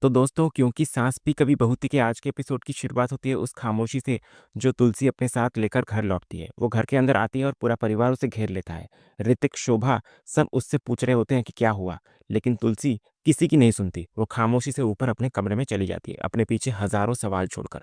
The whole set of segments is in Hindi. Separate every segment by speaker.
Speaker 1: तो दोस्तों, क्योंकि सांस भी कभी बहू थी, के आज के एपिसोड की शुरुआत होती है उस खामोशी से जो तुलसी अपने साथ लेकर घर लौटती है। वो घर के अंदर आती है और पूरा परिवार उसे घेर लेता है। ऋतिक, शोभा सब उससे पूछ रहे होते हैं कि क्या हुआ, लेकिन तुलसी किसी की नहीं सुनती। वो खामोशी से ऊपर अपने कमरे में चली जाती है, अपने पीछे हजारों सवाल छोड़कर।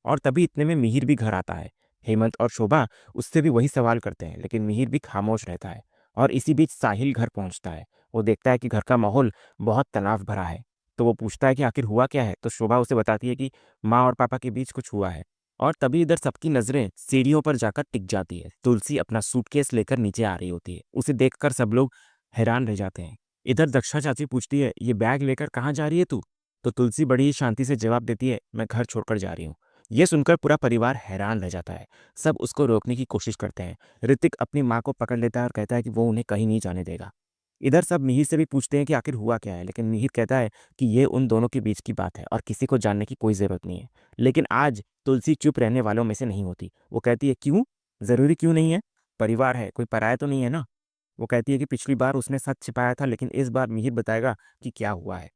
Speaker 1: और तभी इतने में मिहिर भी घर आता है। हेमंत और शोभा उससे भी वही सवाल करते हैं, लेकिन मिहिर भी खामोश रहता है। और इसी बीच साहिल घर पहुंचता है। वो देखता है कि घर का माहौल बहुत तनाव भरा है। तो वो पूछता है कि आखिर हुआ क्या है, तो शोभा उसे बताती है कि माँ और पापा के बीच कुछ हुआ है। और तभी इधर सबकी नजरें सीढ़ियों पर जाकर टिक जाती है। तुलसी अपना सूटकेस लेकर नीचे आ रही होती है। उसे देखकर सब लोग हैरान रह जाते हैं। इधर दक्षा चाची पूछती है, ये बैग लेकर कहाँ जा रही है तू? तो तुलसी बड़ी ही शांति से जवाब देती है, मैं घर छोड़कर जा रही हूँ। ये सुनकर पूरा परिवार हैरान रह जाता है। सब उसको रोकने की कोशिश करते हैं। ऋतिक अपनी माँ को पकड़ लेता है और कहता है कि वो उन्हें कहीं नहीं जाने देगा। इधर सब मिहिर से भी पूछते हैं कि आखिर हुआ क्या है, लेकिन मिहिर कहता है कि ये उन दोनों के बीच की बात है और किसी को जानने की कोई ज़रूरत नहीं है। लेकिन आज तुलसी चुप रहने वालों में से नहीं होती। वो कहती है, क्यों? ज़रूरी क्यों नहीं है? परिवार है, कोई पराया तो नहीं है ना? वो कहती है कि पिछली बार उसने सच छिपाया था, लेकिन इस बार मिहिर बताएगा कि क्या हुआ है।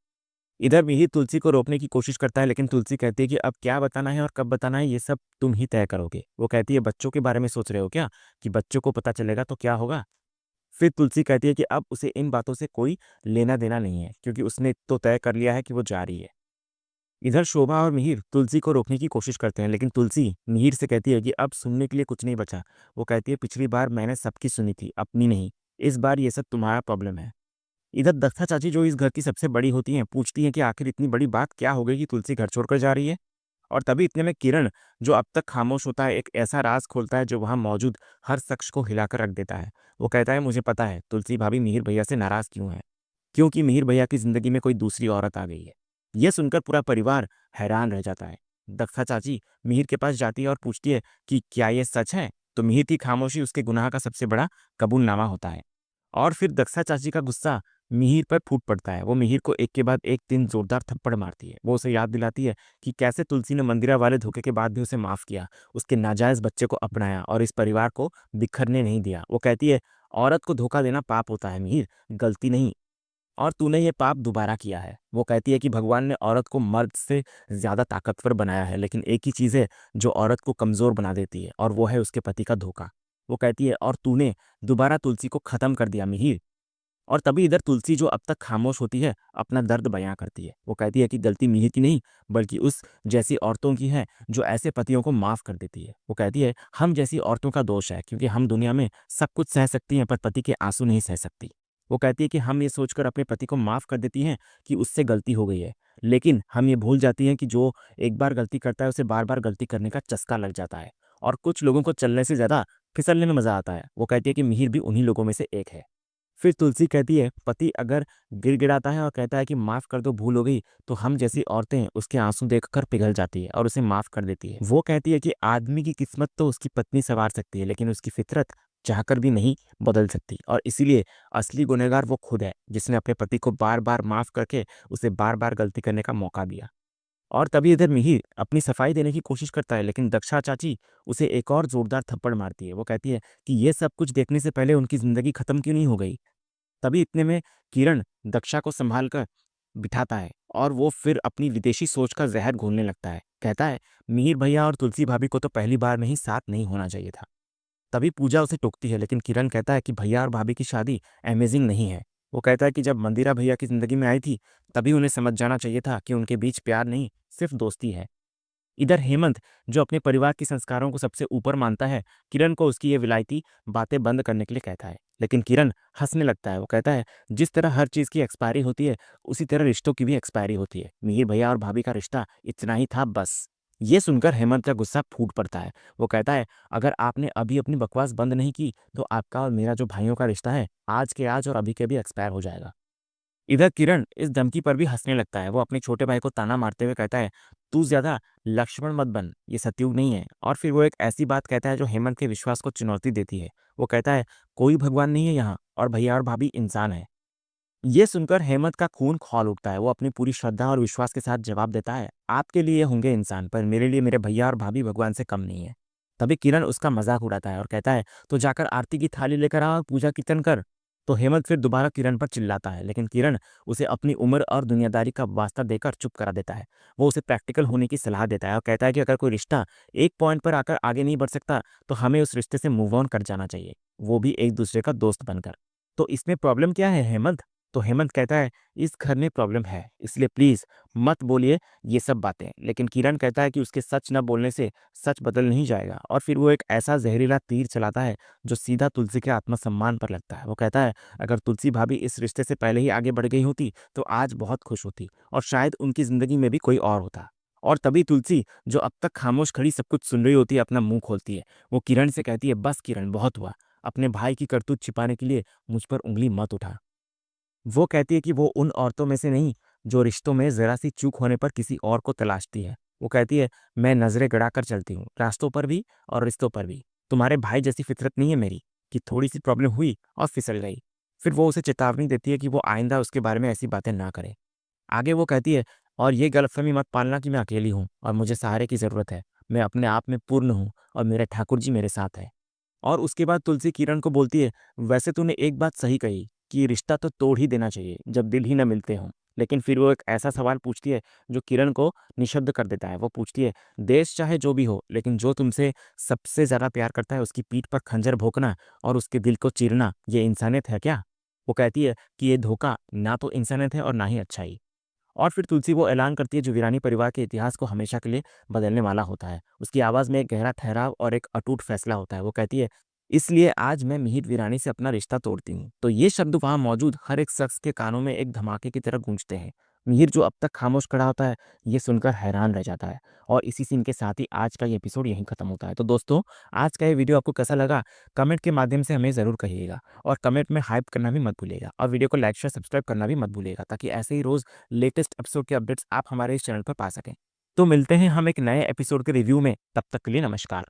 Speaker 1: इधर मिहिर तुलसी को रोकने की कोशिश करता है, लेकिन तुलसी कहती है कि अब क्या बताना है और कब बताना है ये सब तुम ही तय करोगे। वो कहती है, बच्चों के बारे में सोच रहे हो क्या, कि बच्चों को पता चलेगा तो क्या होगा? फिर तुलसी कहती है कि अब उसे इन बातों से कोई लेना देना नहीं है, क्योंकि उसने तो तय कर लिया है कि वो जा रही है। इधर शोभा और मिहिर तुलसी को रोकने की कोशिश करते हैं, लेकिन तुलसी मिहिर से कहती है कि अब सुनने के लिए कुछ नहीं बचा। वो कहती है, पिछली बार मैंने सबकी सुनी थी, अपनी नहीं। इस बार ये सब तुम्हारा प्रॉब्लम है। इधर दत्ता चाची, जो इस घर की सबसे बड़ी होती हैं, पूछती हैं कि आखिर इतनी बड़ी बात क्या हो गई कि तुलसी घर छोड़कर जा रही है। और तभी इतने में किरण, जो अब तक खामोश होता है, एक ऐसा राज खोलता है जो वहां मौजूद हर शख्स को हिलाकर रख देता है। वो कहता है, मुझे पता है तुलसी भाभी मिहिर भैया से नाराज क्यों है, क्योंकि मिहिर भैया की जिंदगी में कोई दूसरी औरत आ गई है। यह सुनकर पूरा परिवार हैरान रह जाता है। दक्षा चाची मिहिर के पास जाती है और पूछती है कि क्या यह सच है। तो मिहिर की खामोशी उसके गुनाह का सबसे बड़ा कबूलनामा होता है। और फिर दक्षा चाची का गुस्सा मिहिर पर फूट पड़ता है। वो मिहिर को एक के बाद एक 3 जोरदार थप्पड़ मारती है। वो उसे याद दिलाती है कि कैसे तुलसी ने मंदिरा वाले धोखे के बाद भी उसे माफ किया, उसके नाजायज बच्चे को अपनाया और इस परिवार को बिखरने नहीं दिया। वो कहती है, औरत को धोखा देना पाप होता है मिहिर, गलती नहीं। और तूने ये पाप दोबारा किया है। वो कहती है कि भगवान ने औरत को मर्द से ज्यादा ताकतवर बनाया है, लेकिन एक ही चीज है जो औरत को कमजोर बना देती है, और वो है उसके पति का धोखा। वो कहती है, और तूने दोबारा तुलसी को खत्म कर दिया मिहिर। और तभी इधर तुलसी, जो अब तक खामोश होती है, अपना दर्द बयां करती है। वो कहती है कि गलती मिहिर की नहीं, बल्कि उस जैसी औरतों की है जो ऐसे पतियों को माफ कर देती है। वो कहती है, हम जैसी औरतों का दोष है, क्योंकि हम दुनिया में सब कुछ सह सकती हैं, पर पति के आंसू नहीं सह सकती। वो कहती है कि हम ये सोचकर अपने पति को माफ कर देती हैं कि उससे गलती हो गई है, लेकिन हम ये भूल जाती हैं कि जो एक बार गलती करता है उसे बार बार गलती करने का चस्का लग जाता है। और कुछ लोगों को चलने से ज्यादा फिसलने में मजा आता है। वो कहती है कि मिहिर भी उन्हीं लोगों में से एक है। फिर तुलसी कहती है, पति अगर गिड़गिड़ाता है और कहता है कि माफ कर दो, भूल हो गई, तो हम जैसी औरतें उसके आंसू देखकर पिघल जाती है और उसे माफ कर देती है। वो कहती है कि आदमी की किस्मत तो उसकी पत्नी संवार सकती है, लेकिन उसकी फितरत चाहकर भी नहीं बदल सकती, और इसीलिए असली गुनहगार वो खुद है जिसने अपने पति को बार बार माफ करके उसे बार बार गलती करने का मौका दिया। और तभी इधर मिहिर अपनी सफाई देने की कोशिश करता है, लेकिन दक्षा चाची उसे एक और जोरदार थप्पड़ मारती है। वो कहती है कि ये सब कुछ देखने से पहले उनकी जिंदगी खत्म क्यों नहीं हो गई। तभी इतने में किरण दक्षा को संभाल कर बिठाता है, और वो फिर अपनी विदेशी सोच का जहर घोलने लगता है। कहता है, मिहिर भैया और तुलसी भाभी को तो पहली बार में ही साथ नहीं होना चाहिए था। तभी पूजा उसे टोकती है, लेकिन किरण कहता है कि भैया और भाभी की शादी अमेजिंग नहीं है। वो कहता है कि जब मंदिरा भैया की जिंदगी में आई थी, तभी उन्हें समझ जाना चाहिए था कि उनके बीच प्यार नहीं, सिर्फ दोस्ती है। इधर हेमंत, जो अपने परिवार के संस्कारों को सबसे ऊपर मानता है, किरण को उसकी ये विलायती बातें बंद करने के लिए कहता है। लेकिन किरण हंसने लगता है। वो कहता है, जिस तरह हर चीज की एक्सपायरी होती है, उसी तरह रिश्तों की भी एक्सपायरी होती है। मिहिर भैया और भाभी का रिश्ता इतना ही था, बस। ये सुनकर हेमंत का गुस्सा फूट पड़ता है। वो कहता है, अगर आपने अभी अपनी बकवास बंद नहीं की, तो आपका और मेरा जो भाइयों का रिश्ता है, आज के आज और अभी के भी एक्सपायर हो जाएगा। इधर किरण इस धमकी पर भी हंसने लगता है। वो अपने छोटे भाई को ताना मारते हुए कहता है, तू ज्यादा लक्ष्मण मत बन, ये सतयुग नहीं है। और फिर वो एक ऐसी बात कहता है जो हेमंत के विश्वास को चुनौती देती है। वो कहता है, कोई भगवान नहीं है यहाँ, और भैया और भाभी इंसान है। ये सुनकर हेमंत का खून खौल उठता है। वो अपनी पूरी श्रद्धा और विश्वास के साथ जवाब देता है, आपके लिए होंगे इंसान, पर मेरे लिए मेरे भैया और भाभी भगवान से कम नहीं है। तभी किरण उसका मजाक उड़ाता है और कहता है, तो जाकर आरती की थाली लेकर आ और पूजा कीर्तन कर। तो हेमंत फिर दोबारा किरण पर चिल्लाता है, लेकिन किरण उसे अपनी उम्र और दुनियादारी का वास्ता देकर चुप करा देता है। वो उसे प्रैक्टिकल होने की सलाह देता है और कहता है कि अगर कोई रिश्ता एक पॉइंट पर आकर आगे नहीं बढ़ सकता, तो हमें उस रिश्ते से मूव ऑन कर जाना चाहिए, वो भी एक दूसरे का दोस्त बनकर। तो इसमें प्रॉब्लम क्या है हेमंत? तो हेमंत कहता है, इस घर में प्रॉब्लम है, इसलिए प्लीज मत बोलिए ये सब बातें। लेकिन किरण कहता है कि उसके सच न बोलने से सच बदल नहीं जाएगा, और फिर वो एक ऐसा जहरीला तीर चलाता है जो सीधा तुलसी के आत्मसम्मान पर लगता है। वो कहता है, अगर तुलसी भाभी इस रिश्ते से पहले ही आगे बढ़ गई होती तो आज बहुत खुश होती, और शायद उनकी जिंदगी में भी कोई और होता। और तभी तुलसी, जो अब तक खामोश खड़ी सब कुछ सुन रही होती है, अपना मुंह खोलती है। वो किरण से कहती है, बस किरण, बहुत हुआ। अपने भाई की करतूत छिपाने के लिए मुझ पर उंगली मत उठा। वो कहती है कि वो उन औरतों में से नहीं जो रिश्तों में ज़रा सी चूक होने पर किसी और को तलाशती है। वो कहती है, मैं नज़रें गड़ाकर चलती हूँ, रास्तों पर भी और रिश्तों पर भी। तुम्हारे भाई जैसी फितरत नहीं है मेरी कि थोड़ी सी प्रॉब्लम हुई और फिसल गई। फिर वो उसे चेतावनी देती है कि वो आइंदा उसके बारे में ऐसी बातें ना करे। आगे वो कहती है, और ये गलतफ़हमी मत पालना कि मैं अकेली हूँ और मुझे सहारे की ज़रूरत है। मैं अपने आप में पूर्ण हूँ और मेरे ठाकुर जी मेरे साथ हैं। और उसके बाद तुलसी किरण को बोलती है, वैसे तूने एक बात सही कही कि रिश्ता तो तोड़ ही देना चाहिए जब दिल ही ना मिलते हों। लेकिन फिर वो एक ऐसा सवाल पूछती है जो किरण को निशब्द कर देता है। वो पूछती है, देश चाहे जो भी हो, लेकिन जो तुमसे सबसे ज़्यादा प्यार करता है उसकी पीठ पर खंजर भोंकना और उसके दिल को चीरना, ये इंसानियत है क्या? वो कहती है कि ये धोखा ना तो इंसानियत है और ना ही अच्छाई। और फिर तुलसी वो ऐलान करती है जो वीरानी परिवार के इतिहास को हमेशा के लिए बदलने वाला होता है। उसकी आवाज़ में एक गहरा ठहराव और एक अटूट फैसला होता है। वो कहती है, इसलिए आज मैं मिहिर वीरानी से अपना रिश्ता तोड़ती हूँ। तो ये शब्द वहाँ मौजूद हर एक शख्स के कानों में एक धमाके की तरह गूंजते हैं। मिहिर, जो अब तक खामोश खड़ा होता है, ये सुनकर हैरान रह जाता है। और इसी सीन के साथ ही आज का ये एपिसोड यहीं खत्म होता है। तो दोस्तों, आज का ये वीडियो आपको कैसा लगा? कमेंट के माध्यम से हमें ज़रूर कहिएगा, और कमेंट में हाइप करना भी मत भूलिएगा, और वीडियो को लाइक शेयर सब्सक्राइब करना भी मत भूलिएगा, ताकि ऐसे ही रोज़ लेटेस्ट एपिसोड के अपडेट्स आप हमारे इस चैनल पर पा सकें। तो मिलते हैं हम एक नए एपिसोड के रिव्यू में, तब तक के लिए नमस्कार।